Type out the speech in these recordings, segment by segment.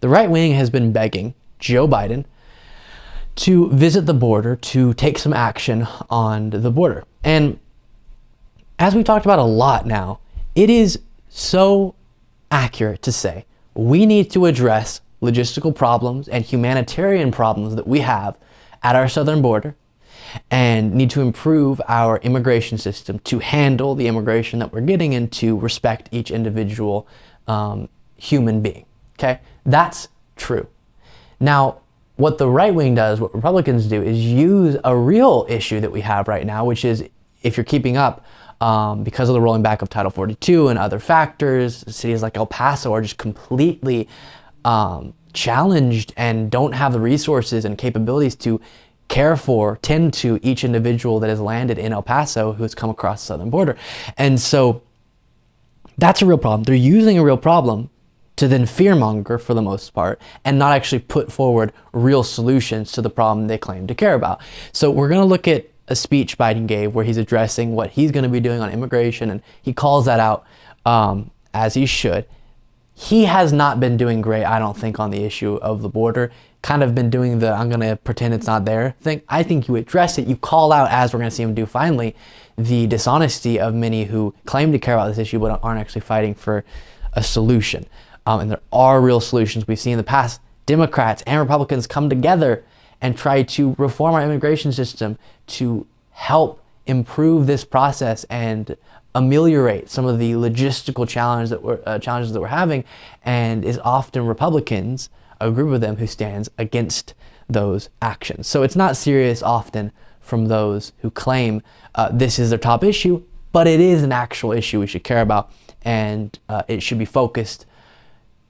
the right wing has been begging Joe Biden to visit the border, to take some action on the border. And as we talked about a lot now, it is so accurate to say we need to address logistical problems and humanitarian problems that we have at our southern border, and need to improve our immigration system to handle the immigration that we're getting and to respect each individual human being. Okay, that's true. Now, what the right wing does, what Republicans do, is use a real issue that we have right now, which is, if you're keeping up, because of the rolling back of Title 42 and other factors, cities like El Paso are just completely challenged and don't have the resources and capabilities to care for, tend to each individual that has landed in El Paso who has come across the southern border. And so that's a real problem. They're using a real problem to then fearmonger for the most part and not actually put forward real solutions to the problem they claim to care about. So we're going to look at a speech Biden gave where he's addressing what he's going to be doing on immigration, and he calls that out as he should. He has not been doing great, I don't think, on the issue of the border. Kind of been doing the I'm going to pretend it's not there thing. I think you address it, you call out, as we're going to see him do finally, the dishonesty of many who claim to care about this issue but aren't actually fighting for a solution. And there are real solutions. We've seen in the past Democrats and Republicans come together and try to reform our immigration system to help improve this process and ameliorate some of the logistical challenges that we're having, and is often Republicans, a group of them, who stands against those actions. So it's not serious often from those who claim this is their top issue, but it is an actual issue we should care about, and it should be focused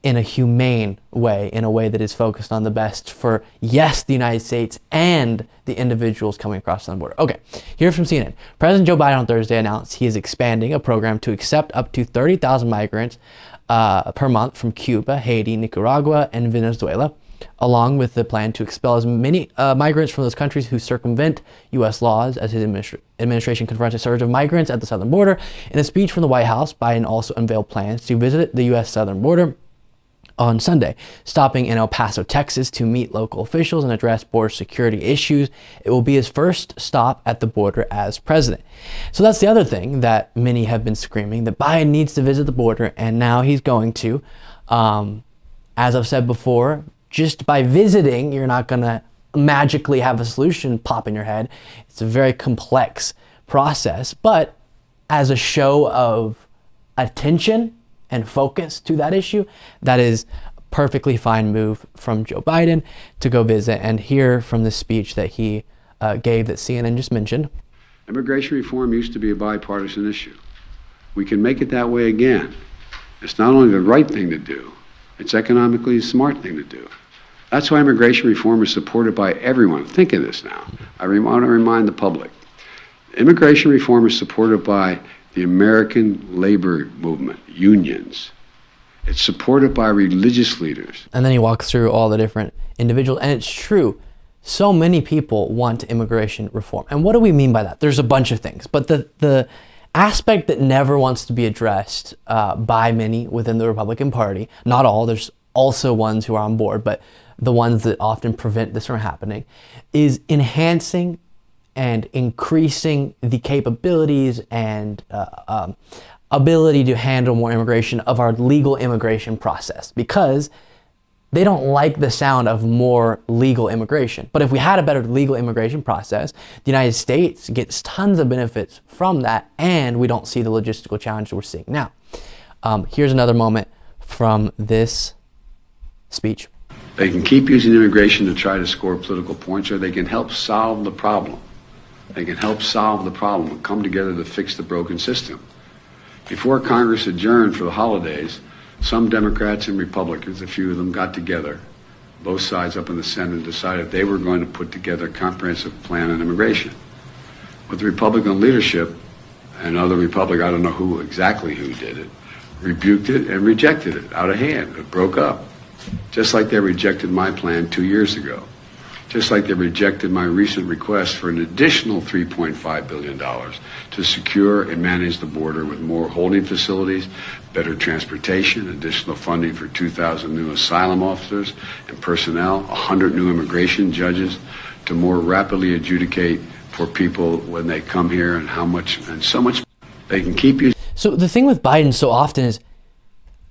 in a humane way, in a way that is focused on the best for, yes, the United States and the individuals coming across the border. Okay, here from CNN. President Joe Biden on Thursday announced he is expanding a program to accept up to 30,000 migrants per month from Cuba, Haiti, Nicaragua, and Venezuela, along with the plan to expel as many migrants from those countries who circumvent U.S. laws as his administration confronts a surge of migrants at the southern border. In a speech from the White House, Biden also unveiled plans to visit the U.S. southern border on Sunday, stopping in El Paso, Texas to meet local officials and address border security issues. It will be his first stop at the border as president. So that's the other thing that many have been screaming, that Biden needs to visit the border, and now he's going to. As I've said before, just by visiting, you're not going to magically have a solution pop in your head. It's a very complex process, but as a show of attention and focus to that issue, that is a perfectly fine move from Joe Biden to go visit and hear from the speech that he gave that CNN just mentioned. Immigration reform used to be a bipartisan issue. We can make it that way again. It's not only the right thing to do, it's economically a smart thing to do. That's why immigration reform is supported by everyone. Think of this now. I want to remind the public. Immigration reform is supported by the American labor movement, unions. It's supported by religious leaders. And then he walks through all the different individuals. And it's true, so many people want immigration reform. And what do we mean by that? There's a bunch of things. But the aspect that never wants to be addressed by many within the Republican Party, not all, there's also ones who are on board, but the ones that often prevent this from happening, is enhancing and increasing the capabilities and ability to handle more immigration of our legal immigration process, because they don't like the sound of more legal immigration. But if we had a better legal immigration process, the United States gets tons of benefits from that, and we don't see the logistical challenge we're seeing now. Here's another moment from this speech. They can keep using immigration to try to score political points, or they can help solve the problem. They can help solve the problem and come together to fix the broken system. Before Congress adjourned for the holidays, some Democrats and Republicans, a few of them, got together, both sides up in the Senate, and decided they were going to put together a comprehensive plan on immigration. But the Republican leadership and other Republicans, I don't know who did it, rebuked it and rejected it out of hand. It broke up, just like they rejected my plan 2 years ago. just like they rejected my recent request for an additional $3.5 billion to secure and manage the border with more holding facilities, better transportation, additional funding for 2,000 new asylum officers and personnel, 100 new immigration judges to more rapidly adjudicate for people when they come here and how much and so much they can keep you. So the thing with Biden so often is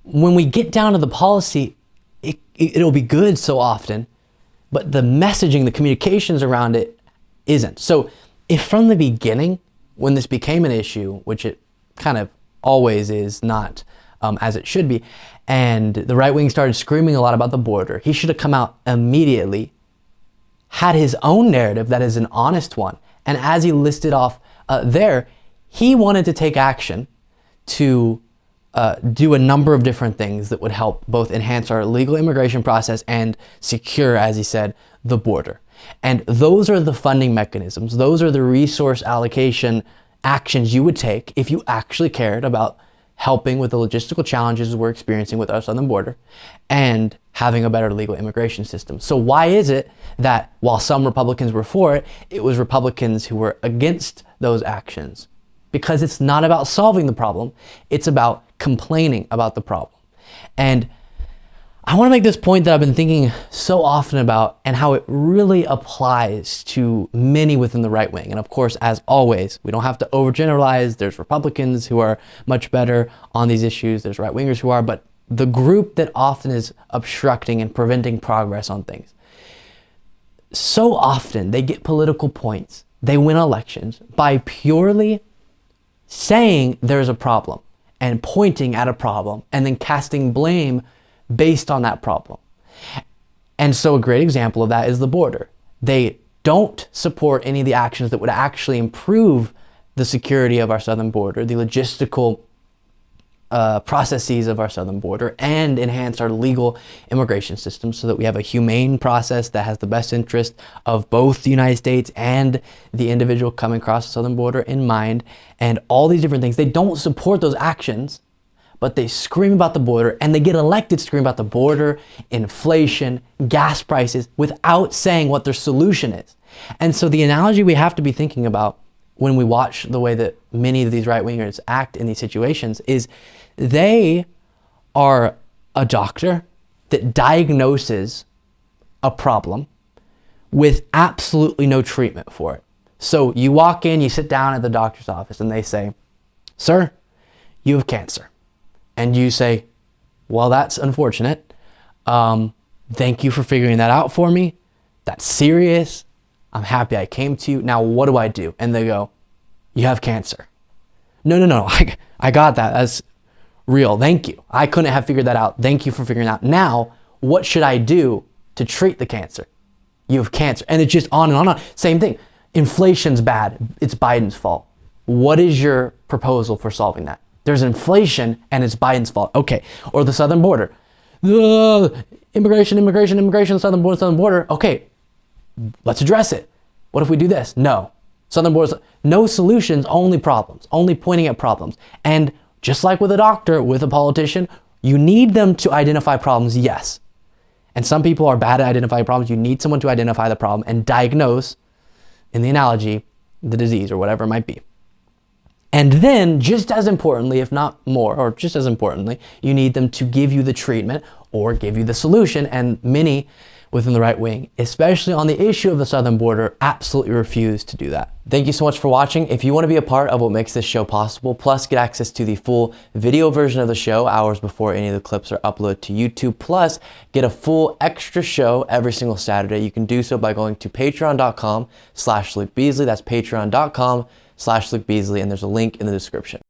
when we get down to the policy, it'll be good so often, but the messaging, the communications around it isn't. So if from the beginning, when this became an issue, which it kind of always is, not as it should be, and the right wing started screaming a lot about the border, he should have come out immediately, had his own narrative that is an honest one. And as he listed off there, he wanted to take action to do a number of different things that would help both enhance our legal immigration process and secure, as he said, the border. And those are the funding mechanisms. Those are the resource allocation actions you would take if you actually cared about helping with the logistical challenges we're experiencing with our southern border and having a better legal immigration system. So why is it that while some Republicans were for it, it was Republicans who were against those actions? Because it's not about solving the problem, it's about complaining about the problem. And I want to make this point that I've been thinking so often about and how it really applies to many within the right wing. And of course, as always, we don't have to overgeneralize. There's Republicans who are much better on these issues. There's right wingers who are, but the group that often is obstructing and preventing progress on things. So often they get political points. They win elections by purely saying there's a problem and pointing at a problem and then casting blame based on that problem. And so a great example of that is the border. They don't support any of the actions that would actually improve the security of our southern border, the logistical processes of our southern border, and enhance our legal immigration system so that we have a humane process that has the best interest of both the United States and the individual coming across the southern border in mind, and all these different things. They don't support those actions, but they scream about the border, and they get elected to scream about the border, inflation, gas prices, without saying what their solution is. And so the analogy we have to be thinking about when we watch the way that many of these right-wingers act in these situations is they are a doctor that diagnoses a problem with absolutely no treatment for it. So you walk in, you sit down at the doctor's office, and they say, "Sir, you have cancer." And you say, "Well, that's unfortunate. Thank you for figuring that out for me. That's serious. I'm happy I came to you. Now, what do I do?" And they go, "You have cancer." No. I got that. That's real. Thank you. I couldn't have figured that out. Thank you for figuring it out. Now, what should I do to treat the cancer? You have cancer. And it's just on and on and on. Same thing. Inflation's bad. It's Biden's fault. What is your proposal for solving that? There's inflation and it's Biden's fault. Okay. Or the southern border. Immigration, southern border. Okay. Let's address it. What if we do this? No. Southern border, no solutions, only problems, only pointing at problems. And just like with a doctor, with a politician, you need them to identify problems, yes. And some people are bad at identifying problems. You need someone to identify the problem and diagnose, in the analogy, the disease or whatever it might be. And then, just as importantly, if not more, or just as importantly, you need them to give you the treatment or give you the solution. And many within the right wing, especially on the issue of the southern border, absolutely refuse to do that. Thank you so much for watching. If you want to be a part of what makes this show possible, plus get access to the full video version of the show hours before any of the clips are uploaded to YouTube, plus get a full extra show every single Saturday, you can do so by going to patreon.com/Luke Beasley. That's patreon.com/Luke Beasley, and there's a link in the description.